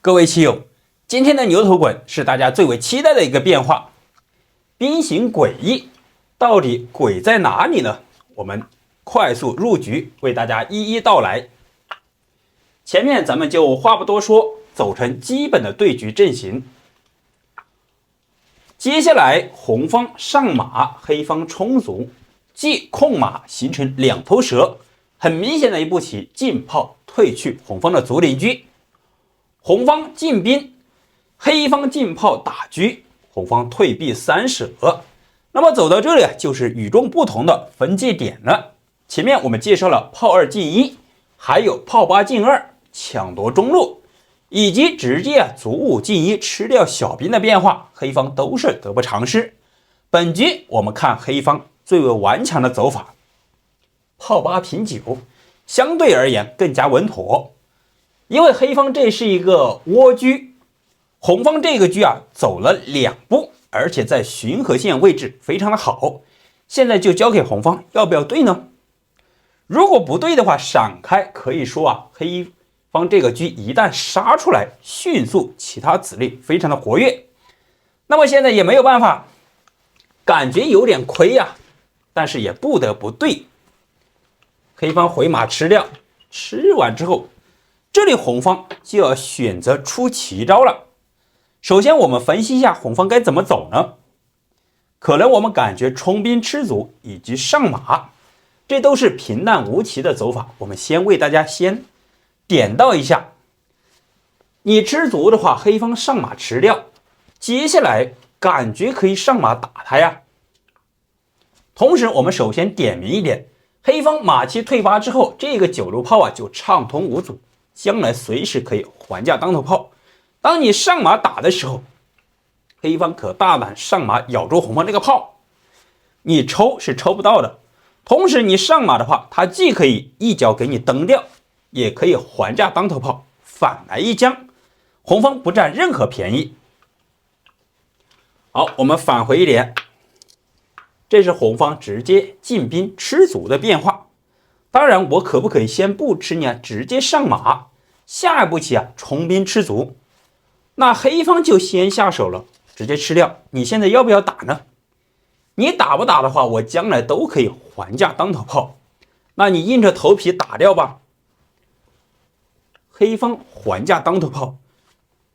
各位棋友，今天的牛头滚是大家最为期待的一个变化，兵行诡异，到底诡在哪里呢？我们快速入局，为大家一一道来。前面咱们就话不多说，走成基本的对局阵型。接下来红方上马，黑方冲卒，即控马形成两头蛇，很明显的一步棋，进炮退去红方的卒邻居。红方进兵，黑方进炮打车，红方退避三舍。那么走到这里就是与众不同的分界点了。前面我们介绍了炮2进1，还有炮8进2，抢夺中路，以及直接卒5进1吃掉小兵的变化，黑方都是得不偿失。本局我们看黑方最为顽强的走法，炮8平9，相对而言更加稳妥。因为黑方这是一个蜗车，红方这个车走了2步，而且在巡河线位置非常的好。现在就交给红方，要不要对呢？如果不对的话，闪开可以说黑方这个车一旦杀出来，迅速其他子力非常的活跃。那么现在也没有办法，感觉有点亏但是也不得不对。黑方回马吃掉，吃完之后，这里红方就要选择出奇招了。首先我们分析一下红方该怎么走呢？可能我们感觉冲兵吃卒以及上马，这都是平淡无奇的走法。我们先为大家先点到一下，你吃卒的话，黑方上马吃掉，接下来感觉可以上马打他呀。同时我们首先点明一点，黑方马7退8之后，这个9路炮就畅通无阻，将来随时可以还价当头炮。当你上马打的时候，黑方可大胆上马咬住红方这个炮，你抽是抽不到的。同时你上马的话，他既可以一脚给你蹬掉，也可以还价当头炮，反来一将，红方不占任何便宜。好，我们返回一点，这是红方直接进兵吃卒的变化。当然我可不可以先不吃呢？直接上马，下一步棋冲兵吃卒，那黑方就先下手了，直接吃掉。你现在要不要打呢？你打不打的话，我将来都可以还价当头炮，那你硬着头皮打掉吧。黑方还价当头炮，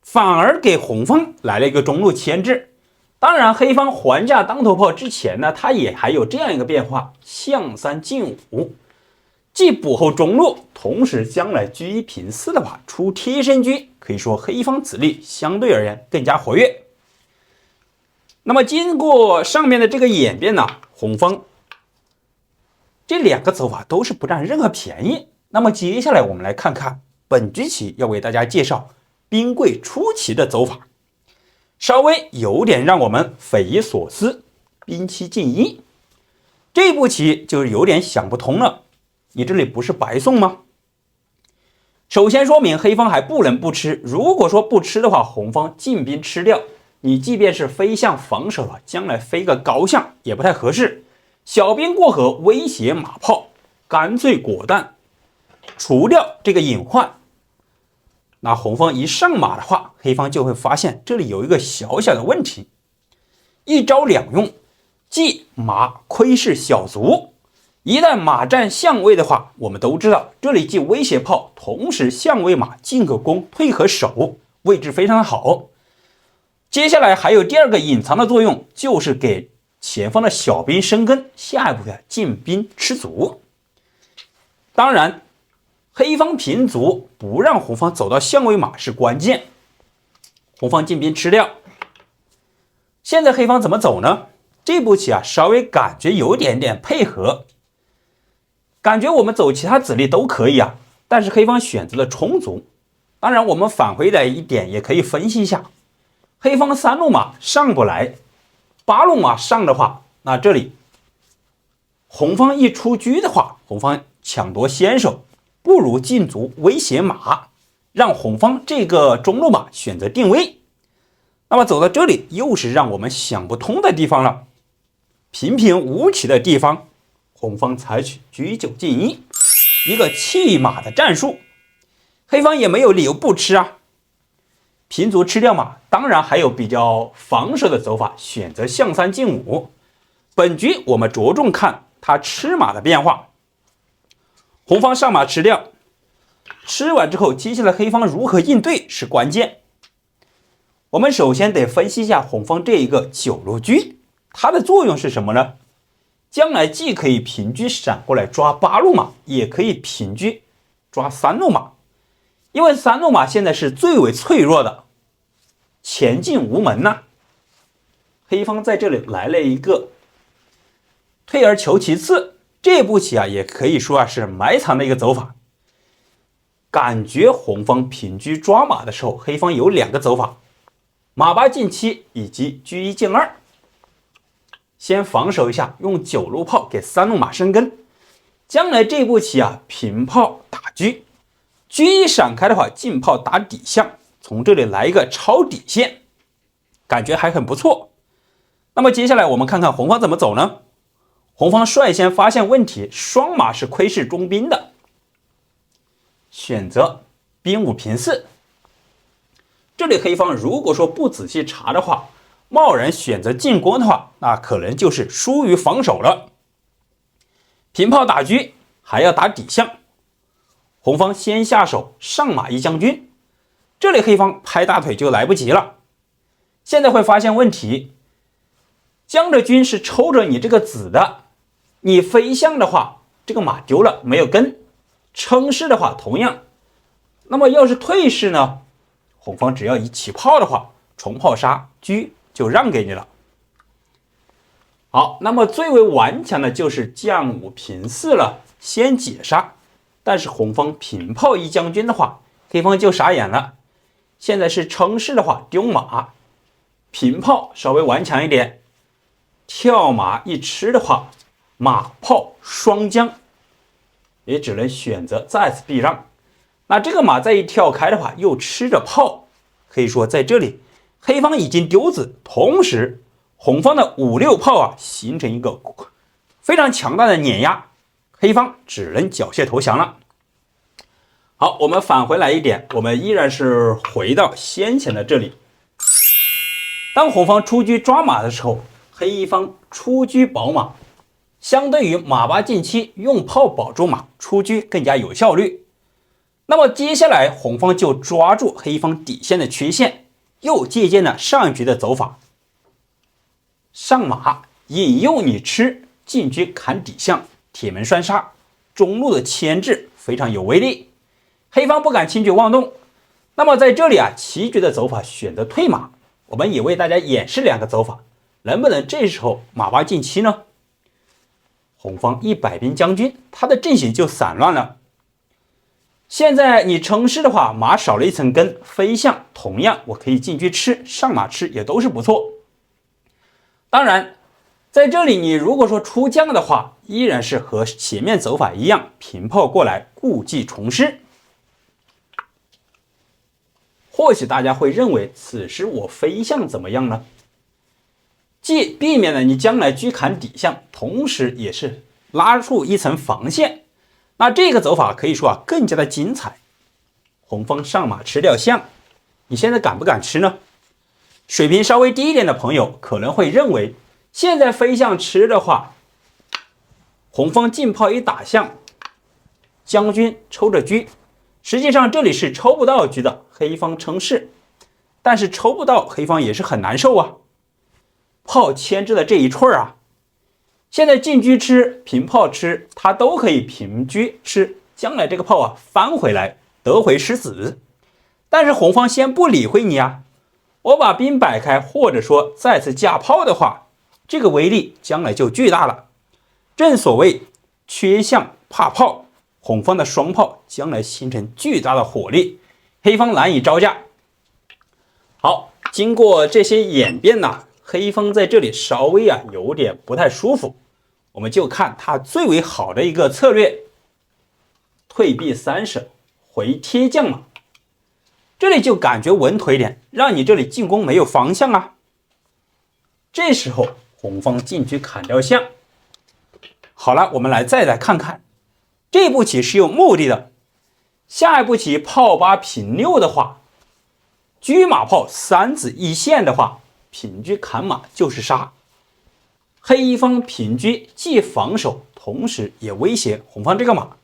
反而给红方来了一个中路牵制。当然黑方还价当头炮之前呢，他也还有这样一个变化，象3进5，既补后中路，同时将来车1平4的话出贴身车，可以说黑方子力相对而言更加活跃。那么经过上面的这个演变呢，红方这2个走法都是不占任何便宜。那么接下来我们来看看本局棋要为大家介绍兵贵出奇的走法，稍微有点让我们匪夷所思。兵7进1，这步棋就有点想不通了，你这里不是白送吗？首先说明黑方还不能不吃，如果说不吃的话，红方进兵吃掉，你即便是飞象防守了，将来飞个高象也不太合适。小兵过河威胁马炮，干脆果断除掉这个隐患。那红方一上马的话，黑方就会发现这里有一个小小的问题，一招两用，即马窥视小卒。一旦马占相位的话，我们都知道这里既威胁炮，同时相位马进个攻退和守，位置非常好。接下来还有第2个隐藏的作用，就是给前方的小兵生根，下一步进兵吃卒。当然黑方平卒不让红方走到相位马是关键，红方进兵吃掉。现在黑方怎么走呢？这步棋稍微感觉有点配合，感觉我们走其他子力都可以但是黑方选择了冲卒。当然我们返回来一点也可以分析一下，黑方3路马上不来，8路马上的话，那这里红方一出车的话，红方抢夺先手，不如进卒威胁马，让红方这个中路马选择定位。那么走到这里又是让我们想不通的地方了，平平无奇的地方，红方采取车9进1，一个弃马的战术，黑方也没有理由不吃平卒吃掉马，当然还有比较防守的走法，选择象3进5。本局我们着重看他吃马的变化。红方上马吃掉，吃完之后，接下来黑方如何应对是关键。我们首先得分析一下红方这一个9路车，它的作用是什么呢？将来既可以平车闪过来抓8路马，也可以平车抓3路马。因为3路马现在是最为脆弱的，前进无门呐。黑方在这里来了一个退而求其次，这步棋啊也可以说是埋藏的一个走法。感觉红方平车抓马的时候，黑方有2个走法，马8进7以及车1进2。先防守一下，用9路炮给3路马生根。将来这步棋啊，平炮打车，车一闪开的话，进炮打底象，从这里来一个抄底线，感觉还很不错。那么接下来我们看看红方怎么走呢？红方率先发现问题，双马是窥视中兵的，选择兵5平4。这里黑方如果说不仔细查的话，贸然选择进攻的话，那可能就是疏于防守了。平炮打车还要打底象，红方先下手上马1将军，这里黑方拍大腿就来不及了。现在会发现问题，将着军是抽着你这个子的，你飞象的话，这个马丢了没有根，称势的话同样。那么要是退势呢，红方只要一起炮的话，重炮杀车就让给你了。好，那么最为顽强的就是将5平4了，先解杀。但是红方平炮1将军的话，黑方就傻眼了。现在是称势的话丢马，平炮稍微顽强一点，跳马一吃的话，马炮双将，也只能选择再次避让。那这个马再一跳开的话，又吃着炮，可以说在这里黑方已经丢子，同时红方的5、6炮啊，形成一个非常强大的碾压，黑方只能缴械投降了。好，我们返回来一点，我们依然是回到先前的这里。当红方出车抓马的时候，黑方出车保马，相对于马8进7用炮保住马，出车更加有效率。那么接下来红方就抓住黑方底线的缺陷，又借鉴了上一局的走法，上马引诱你吃，进车砍底象，铁门栓杀，中路的牵制非常有威力，黑方不敢轻举妄动。那么在这里啊，棋局的走法选择退马，我们也为大家演示2个走法，能不能这时候马8进7呢？红方100兵将军，他的阵型就散乱了。现在你称势的话，马少了一层根，飞象同样我可以进车吃，上马吃也都是不错。当然在这里你如果说出将的话，依然是和前面走法一样，平炮过来故技重施。或许大家会认为此时我飞象怎么样呢？既避免了你将来车砍底象，同时也是拉出一层防线，那这个走法可以说啊更加的精彩。红方上马吃掉象，你现在敢不敢吃呢？水平稍微低一点的朋友可能会认为，现在飞象吃的话，红方进炮一打象，将军抽着车，实际上这里是抽不到车的，黑方称势，但是抽不到黑方也是很难受啊。炮牵制的这一串啊，现在进车吃，平炮吃，它都可以平车吃，将来这个炮啊翻回来得回失子。但是红方先不理会你啊，我把兵摆开，或者说再次架炮的话，这个威力将来就巨大了。正所谓缺象怕炮，红方的双炮将来形成巨大的火力，黑方难以招架。好，经过这些演变呢，黑方在这里稍微有点不太舒服，我们就看他最为好的一个策略，退避三舍，回贴将马。这里就感觉稳妥一点，让你这里进攻没有方向啊。这时候红方进车砍掉象。好了，我们再来看看这步棋是有目的的。下一步棋炮8平6的话，车马炮3子一线的话，平车砍马就是杀。黑方平车既防守，同时也威胁红方这个马。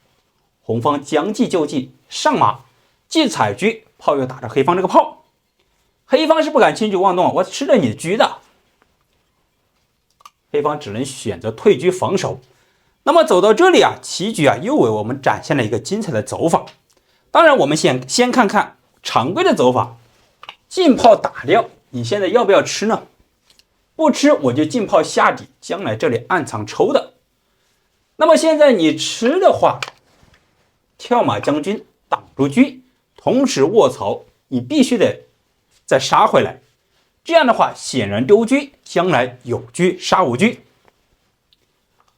红方将计就计，上马既踩车，炮又打着黑方这个炮。黑方是不敢轻举妄动，我吃了你的车的。黑方只能选择退车防守。那么走到这里啊，棋局啊又为我们展现了一个精彩的走法。当然，我们先看看常规的走法，进炮打掉，你现在要不要吃呢？不吃我就进炮下底，将来这里暗藏抽的。那么现在你吃的话，跳马将军挡住车，同时卧槽，你必须得再杀回来。这样的话，显然丢车，将来有车杀无车。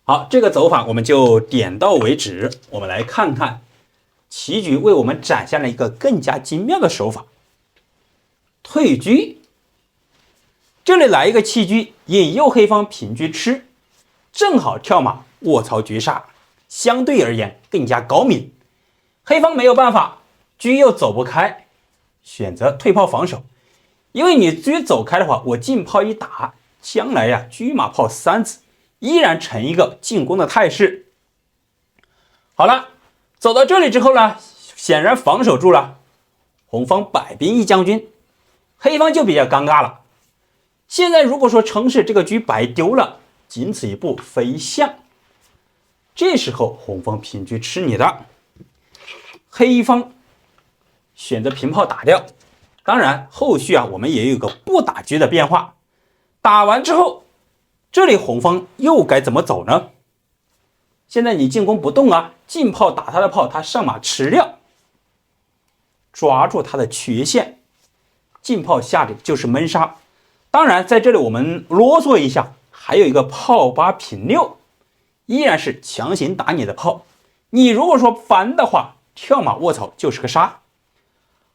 好，这个走法我们就点到为止。我们来看看棋局为我们展现了一个更加精妙的手法，退车。这里来一个弃车，引诱黑方平车吃，正好跳马卧槽绝杀，相对而言更加高明。黑方没有办法，车又走不开，选择退炮防守。因为你车走开的话，我进炮一打，将来呀车马炮3子依然成一个进攻的态势。好了，走到这里之后呢，显然防守住了，红方摆兵一将军，黑方就比较尴尬了。现在如果说城市这个车白丢了，仅此一步飞象，这时候红方平车吃你的，黑方选择平炮打掉。当然后续啊我们也有个不打车的变化，打完之后这里红方又该怎么走呢？现在你进攻不动啊，进炮打他的炮，他上马吃掉，抓住他的缺陷，进炮下底就是闷杀。当然在这里我们啰嗦一下，还有一个炮8平6，依然是强行打你的炮。你如果说翻的话，跳马卧槽就是个杀。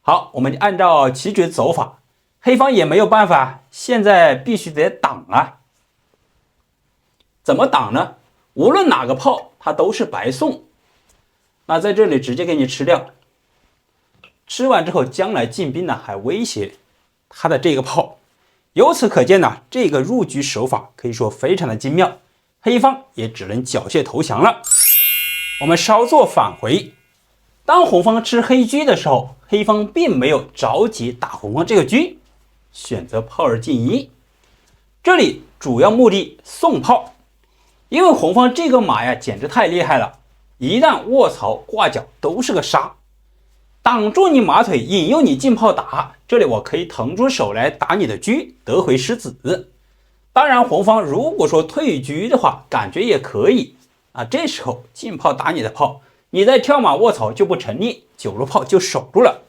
好，我们按照棋局走法，黑方也没有办法，现在必须得挡啊。怎么挡呢？无论哪个炮它都是白送，那在这里直接给你吃掉，吃完之后将来进兵呢还威胁他的这个炮。由此可见呢，这个入局手法可以说非常的精妙，黑方也只能缴械投降了。我们稍作返回，当红方吃黑车的时候，黑方并没有着急打红方这个车，选择炮2进1，这里主要目的送炮。因为红方这个马呀简直太厉害了，一旦卧槽挂角都是个杀，挡住你马腿，引诱你进炮打，这里我可以腾出手来打你的车，得回失子。当然红方如果说退车的话，感觉也可以啊，这时候进炮打你的炮，你再跳马卧槽就不成立，9路炮就守住了。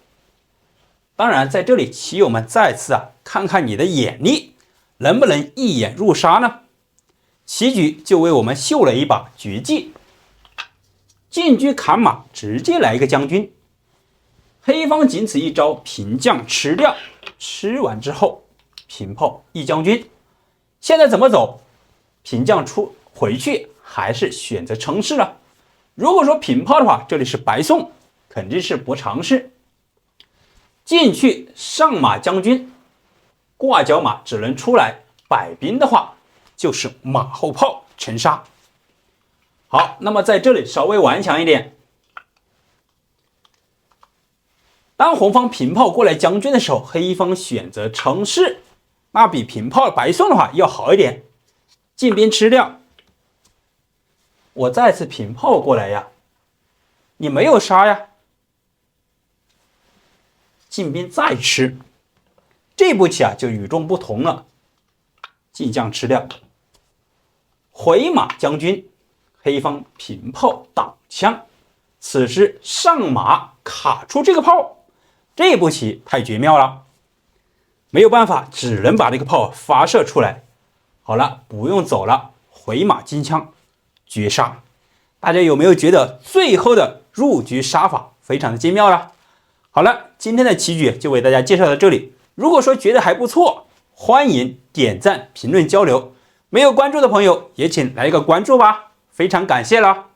当然在这里棋友们再次看看你的眼力能不能一眼入杀呢？棋局就为我们秀了一把绝技，进车砍马，直接来一个将军。黑方仅此一招平将吃掉，吃完之后平炮一将军。现在怎么走？平将出回去还是选择称势了？如果说平炮的话，这里是白送，肯定是不尝试。进去上马将军，挂角马只能出来，摆兵的话就是马后炮成杀。好，那么在这里稍微顽强一点，当红方平炮过来将军的时候，黑方选择称势，那比平炮白送的话要好一点。进兵吃掉，我再次平炮过来呀，你没有杀呀，进兵再吃，这步棋就与众不同了。进将吃掉，回马将军，黑方平炮挡枪，此时上马卡出这个炮，这步棋太绝妙了，没有办法，只能把这个炮发射出来。好了，不用走了，回马金枪绝杀。大家有没有觉得最后的入局杀法非常的精妙了？好了，今天的棋局就为大家介绍到这里。如果说觉得还不错，欢迎点赞、评论、交流。没有关注的朋友也请来一个关注吧，非常感谢了。